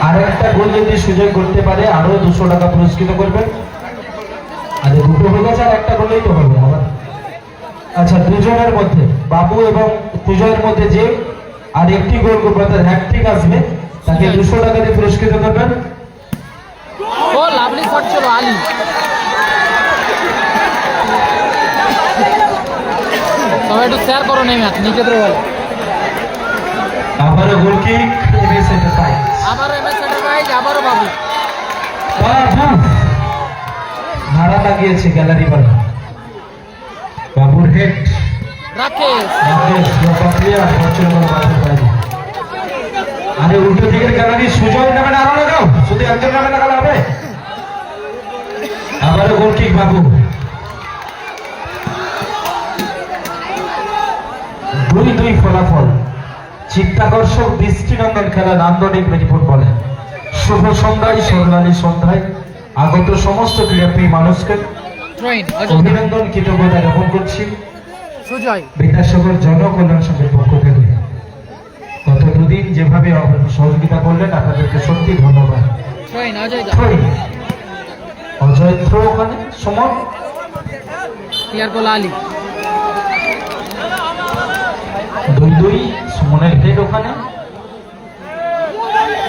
আর একটা গোল যদি সুজয় করতে পারে আরো 200 টাকা পুরস্কৃত করবেন। আর দুটো হয়ে গেছে আর একটা গোলেই তো হবে আবার। আচ্ছা দুজনের মধ্যে বাবু এবং সুজয়ের মধ্যে যে আর একটি গোল করবে তার হ্যাটট্রিক আসবে তাকে 200 টাকা দিয়ে পুরস্কৃত করবেন। ও লাভলি শট ছিল আলী। সবাই একটু শেয়ার করো নেই ম্যাচ নিজেদের বলে। আবারও গোল কিক এমএস এন্টারপ্রাইজ। আবারও এমএস এন্টারপ্রাইজ, আবারও বাবু। বাবু নাড়া লাগিয়েছে গ্যালারি বালা। বাবুর হেড রাকেশ প্লেয়ার পছন্দ মাঠের বাইরে। আরে উল্টো দিকের গ্যালারি সুজয় নামে আরো লাগাও, শুধু একজন নামে লাগালে হবে। আবারও গোল কিক বাবু। 2-2 ফলাফল। চিত্তাকর্ষক দৃষ্টিনন্দন খেলা নান্দনিক মেদিনীপুর বলে। শুভ সন্ধ্যায় স্বর্ণালী সন্ধ্যায় আগত সমস্ত ক্রীড়াপ্রিয় মানুষকে অভিনন্দন কৃতজ্ঞতা জ্ঞাপন করছি সুজয় বিদ্যাসাগর জনকল্যাণ সংঘের পক্ষ থেকে। গত দুদিন যেভাবে সহযোগিতা করলেন আপনাদেরকে সত্যি ধন্যবাদ। অজয় থ্রো ওখানে সমন ক্লিয়ার গোল আলী। 2-2 সুমনের হেড ওখানে।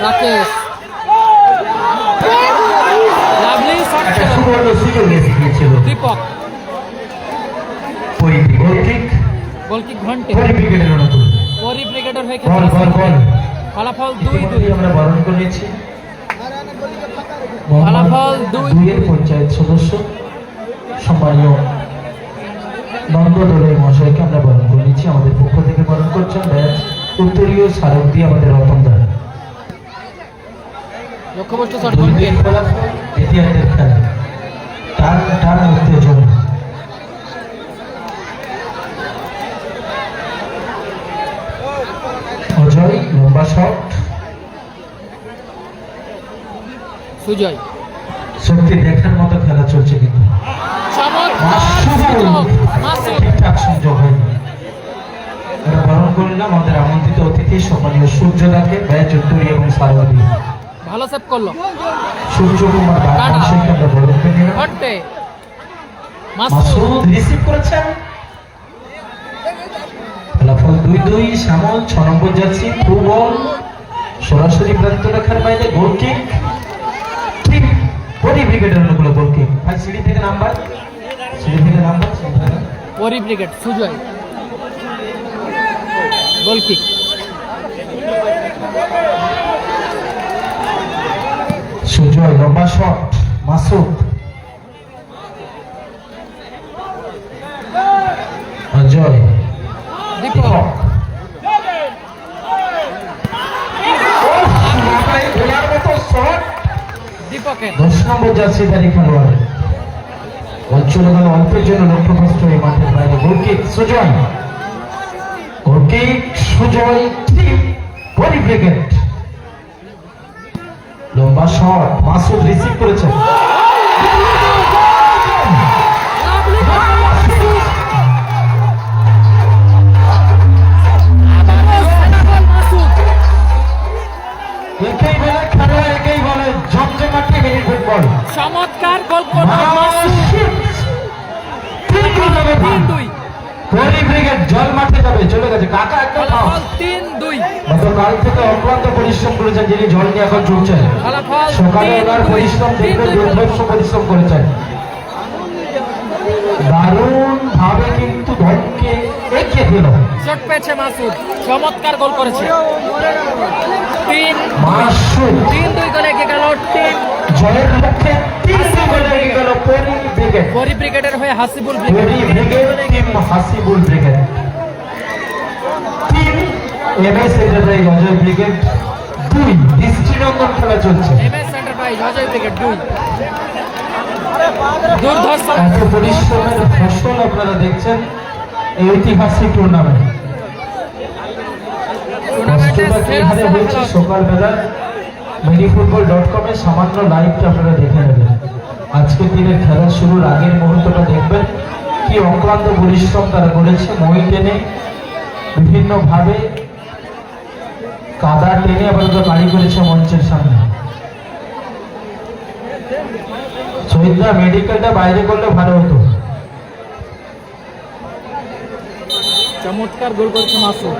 রাকেশ লাভলি শট একটা ছিল সুবর্ণ সুযোগ এসে গিয়েছিল। Dipak goal kick goal kick Ghonte. ক্রিকেটের নতুন পরি ব্রিগেডের হয়ে বল বল বল ফলাফল ইতিমধ্যেই 2-2। আমরা বরণ করে নিয়েছি। ফলাফল 2-2 এর পঞ্চায়েত সদস্য সম্মানীয় নন্দদলের মহাশয়কে আমরা বরণ করে নিচ্ছি। আমাদের পক্ষ থেকে বরণ করছেন ব্যাচ উত্তরীয় স্মারক দিয়ে আমাদের রতনদার। লক্ষ্যবস্তু শট গোল কিক। দ্বিতীয়ার্ধের খেলা টান উত্তেজনা। অজয় লম্বা শট। সুজয় সত্যি দেখার মতো খেলা চলছে কিন্তু ঠিকঠাক সংযোগ হয়নি। আমরা বরণ করলাম আমাদের আমন্ত্রিত অতিথি সম্মানীয় সূর্যদাকে ব্যাচ উত্তরী এবং সারবাদী। ভালো সেভ করলো সূর্যকুমার বাগানকে আমরা বরণ করে নিলাম। ঘন্টে মাসুদ রিসিভ করেছেন, ফলাফল 2-2। শ্যামল 6 নম্বর জার্সি, থ্রু বল সরাসরি প্রান্ত রেখার বাইরে, গোল কিক। ঠিক পরি ব্রিগেডের অনুকূলে গোল কিক। ভাই সিঁড়ি থেকে নাম্বার, সিঁড়ি থেকে নাম্বার। পরি brigade Sujoy goal kick. Sujoy লম্বা শট, মাসুদ, অজয়, দীপক দীপকের 10 নম্বর জার্সিধারী খেলোয়াড়। চলে গেল অল্পের জন্য লক্ষ্যভ্রষ্ট এই মাঠের বাইরে। গোলকিক সুজয়, গোলকিক সুজয়, পরি ব্রিগেড। লম্বা শট, মাসুদ রিসিভ করেছেন। একেই বলে খেলা, একেই বলে জমজমাটি মিনি ফুটবল। চমৎকার গোল করলো মাসুদ। 3-2 পরি ব্রিগেড জল মাঠে যাবে, চলে গেছে কাকা একটা ফলাফল 3-2 গতকাল থেকে অক্লান্ত পরিশ্রম করেছেন যিনি, জল নিয়ে এখন চলছেন। ফলাফল সকালবেলার পরিশ্রম দেখবে, দুর্ধর্ষ পরিশ্রম করেছেন। দারুণ ভাবে কিন্তু দলকে এগিয়ে দিল। শট পেয়েছে মাসুদ, চমৎকার গোল করেছে। মাসুদ 3-2 গোলে এগিয়ে গেল টিম জয়ের লক্ষ্যে 3 গোলে এগিয়ে গেল পরি ব্রিগেড। পরি ব্রিগেডের হয়ে হাসিবুল পরি brigade. Brigade team Hasibul brigade, team MS enterprise Ajay brigade 2। দৃষ্টিনন্দন খেলা চলছে। MS enterprise Ajay brigade 2। দুর্ধর্ষ এত পরিশ্রমের ফসল আপনারা দেখছেন এই ঐতিহাসিক টুর্নামেন্ট। টুর্নামেন্টের কষ্টটা কি সেরা হারে হয়েছে খেলা। সকালবেলা minifutbol.com-এ সামান্য লাইভটা আপনারা দেখে নেবেন। আজকে দিনের খেলা শুরুর আগের মুহূর্তটা দেখবেন, কি অক্লান্ত পরিশ্রম তারা করেছে। মই টেনে বিভিন্ন ভাবে কাদা টেনে আপাতত গাড়ি করেছে মঞ্চের সামনে। শহীদরা মেডিকেলটা বাইরে করলে ভালো হতো। চমৎকার গোল করেছে মাসুদ,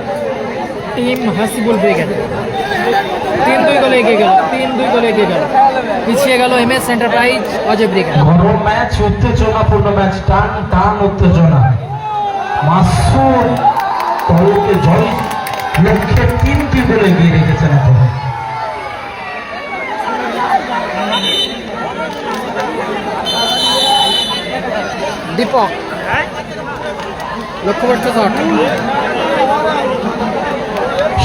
টিম হাসিবুল ব্রিগেড 3-2 গোলে এগিয়ে গেল। 3-2 গোলে এগিয়ে গেল, পিছিয়ে গেল এমএস এন্টারপ্রাইজ অজয় ব্রিগেড। গরম ম্যাচ, উত্তেজনাপূর্ণ ম্যাচ, টান টান উত্তেজনা। মাসুদ দলকে জয় লক্ষ্যে 3টি গোলে এগিয়ে রেখেছেন এখন। দীপক লক্ষ্যবর্ষ শট।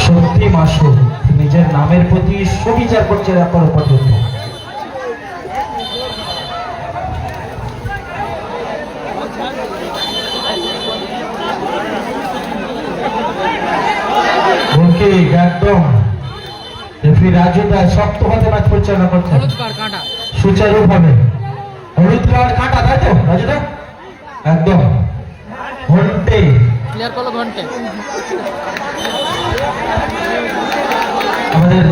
সত্যি মাসুদ নিজের নামের প্রতি সুবিচার করছে এখনো পর্যন্ত। একদম রেফারি রাজু দাস শক্তভাবে ম্যাচ পরিচালনা করছেন হলুদ কার্ড কাটা, সুচারুভাবে। হলুদ কার্ড কাটা, তাই তো রাজু দা? একদম ঘন্টে ক্লিয়ার করলো ঘন্টে। আমাদের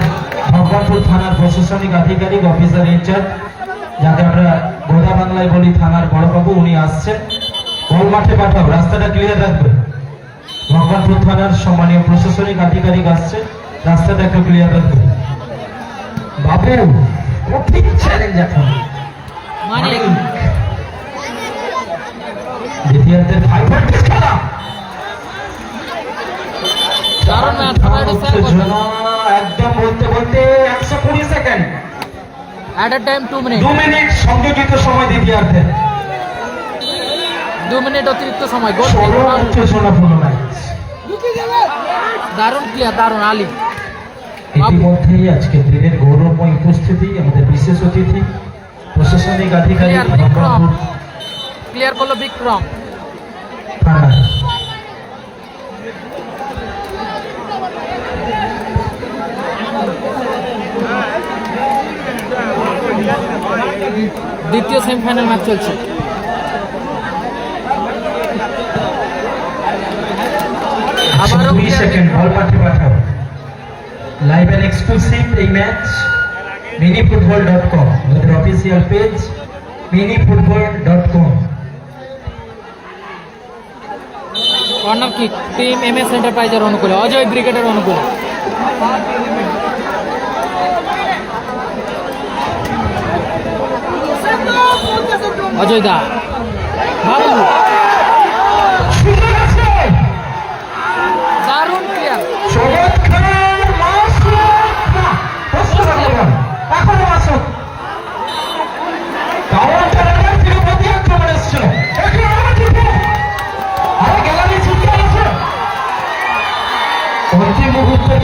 ভগবানপুর থানার প্রশাসনিক আধিকারিক অফিসার ইনচার্জ, যাকে আমরা গোদা বাংলায় বলি থানার বড়বাবু, উনি আসছেন। গোল মাঠে পাঠাও, রাস্তাটা ক্লিয়ার রাখবে। ভগবানপুর থানার সম্মানীয় প্রশাসনিক আধিকারিক আসছে, রাস্তাটা একটু ক্লিয়ার রাখবে। বাবু কঠিন চ্যালেঞ্জ এখন। মানে দ্বিতীয়ার্ধের ফাইবার খেলা দারুণ ম্যাচ, সবাই এটা শেয়ার করবেন। একদম বলতে বলতে 120 second, at a time 2 minute, 2 minute সংযোজিত সময় দ্বিতীয়ার্ধে। 2 মিনিট অতিরিক্ত সময়। গোল উত্তেজনাপূর্ণ ম্যাচ। দারুণ ক্লিয়ার, দারুণ আলী। ইতিমধ্যেই আজকে দিনের গৌরবময় উপস্থিতি আমাদের বিশেষ অতিথি প্রশাসনিক আধিকারিক ভগবানপুর ক্লিয়ার করলো বিক্রম। থানা। দ্বিতীয় সেমিফাইনাল ম্যাচ চলছে। আবারও 20 সেকেন্ড, বল মাঠে পাঠাও। লাইভ এন্ড এক্সক্লুসিভ এই ম্যাচ minifutbol.com, আমাদের official page minifutbol.com। Corner kick team MS এন্টারপ্রাইজের অনুকূলে, অজয় ব্রিগেডের অনুকূলে। অজয় দা, বাবু দারুণ ক্লিয়ার।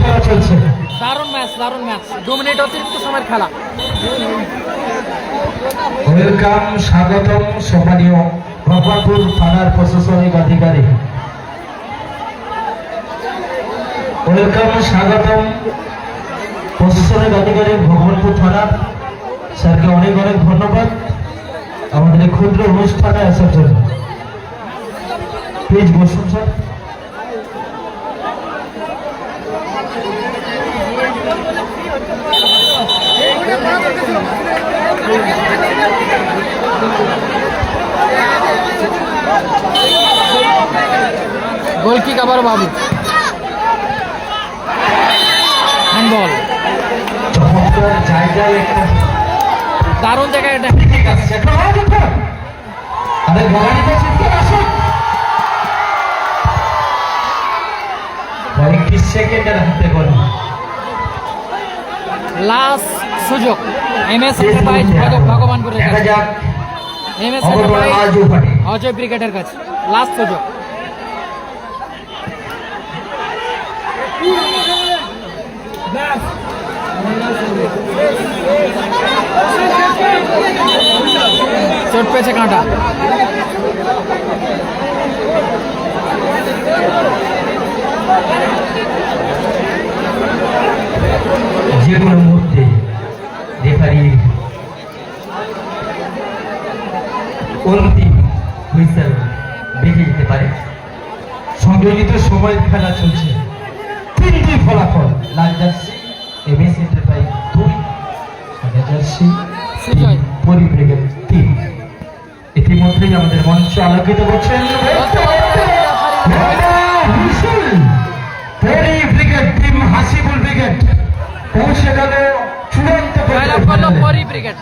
খেলা চলছে, দারুণ ম্যাচ 2 মিনিট অতিরিক্ত সময়ের খেলা। ওয়েলকাম, স্বাগতম সম্মানীয় ভগবানপুর থানার প্রশাসনিক আধিকারিক। ওয়েলকাম, স্বাগতম প্রশাসনিক আধিকারিক ভগবানপুর থানার স্যারকে অনেক অনেক ধন্যবাদ আমাদের এই ক্ষুদ্র অনুষ্ঠানে আসার জন্য। প্লিজ বসুন স্যার। গোল কিক আবার বাবু, হ্যান্ডবল। চমৎকার জায়গায় একটা দারুণ জায়গায় এটা। ঠিক আছে, আমাদের গ্যালারিতে ছিটকে আসুন। কয়েকটি সেকেন্ডের হাতে গোল। লাস্ট সুযোগ MS এন্টারপ্রাইজ ভগবানপুরের দেখা কাছে, যাক MS অবদান এন্টারপ্রাইজ আজও পারে। অজয় ব্রিগেডের কাছে লাস্ট সুযোগ। চোট পেয়েছে কাঁটা। যে কোনো মুহূর্তে রেফারির অন্তিম হুইসেল বেজে যেতে পারে। সংযোজিত সময়ের খেলা চলছে, 3টি ফলাফল। লাল জার্সি MS এন্টারপ্রাইজ 2, সাদা জার্সি সুজয়। পরিব্রিগেড 3। ইতিমধ্যেই আমাদের মঞ্চ আলোকিত করছেন পরিব্রিগেড টিম, হাসিবুল ব্রিগেড পৌঁছে গেল চূড়ান্ত জয়লাভ করলো পর্যায়ে। পরি ব্রিগেড।